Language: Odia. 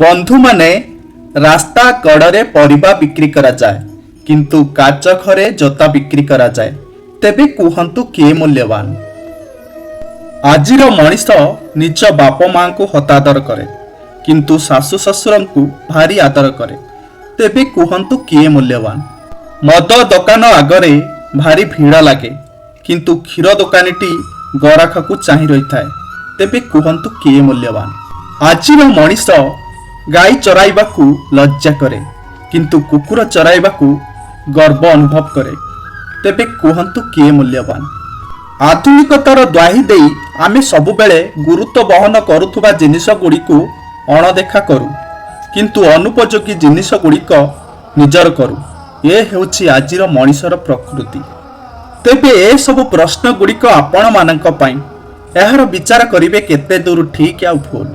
ବନ୍ଧୁମାନେ ରାସ୍ତା କଡ଼ରେ ପରିବା ବିକ୍ରି କରାଯାଏ, କିନ୍ତୁ କାଚ ଘରେ ଜୋତା ବିକ୍ରି କରାଯାଏ। ତେବେ କୁହନ୍ତୁ କିଏ ମୂଲ୍ୟବାନ? ଆଜିର ମଣିଷ ନିଜ ବାପ ମାଙ୍କୁ ହତାଦର କରେ, କିନ୍ତୁ ଶାଶୁ ଶ୍ୱଶୁରଙ୍କୁ ଭାରି ଆଦର କରେ। ତେବେ କୁହନ୍ତୁ କିଏ ମୂଲ୍ୟବାନ? ମଦ ଦୋକାନ ଆଗରେ ଭାରି ଭିଡ଼ ଲାଗେ, କିନ୍ତୁ କ୍ଷୀର ଦୋକାନୀଟି ଗରାଖକୁ ଚାହିଁ ରହିଥାଏ। ତେବେ କୁହନ୍ତୁ କିଏ ମୂଲ୍ୟବାନ? ଆଜିର ମଣିଷ ଗାଈ ଚରାଇବାକୁ ଲଜ୍ଜା କରେ, କିନ୍ତୁ କୁକୁର ଚରାଇବାକୁ ଗର୍ବ ଅନୁଭବ କରେ। ତେବେ କୁହନ୍ତୁ କିଏ ମୂଲ୍ୟବାନ? ଆଧୁନିକତାର ଦ୍ୱାହି ଦେଇ ଆମେ ସବୁବେଳେ ଗୁରୁତ୍ୱ ବହନ କରୁଥିବା ଜିନିଷ ଗୁଡ଼ିକୁ ଅଣଦେଖା କରୁ, କିନ୍ତୁ ଅନୁପଯୋଗୀ ଜିନିଷ ଗୁଡ଼ିକ ନିଜର କରୁ। ଏ ହେଉଛି ଆଜିର ମଣିଷର ପ୍ରକୃତି। ତେବେ ଏସବୁ ପ୍ରଶ୍ନ ଗୁଡ଼ିକ ଆପଣମାନଙ୍କ ପାଇଁ। ଏହାର ବିଚାର କରିବେ କେତେ ଦୂର ଠିକ୍ ଆଉ ଭୁଲ।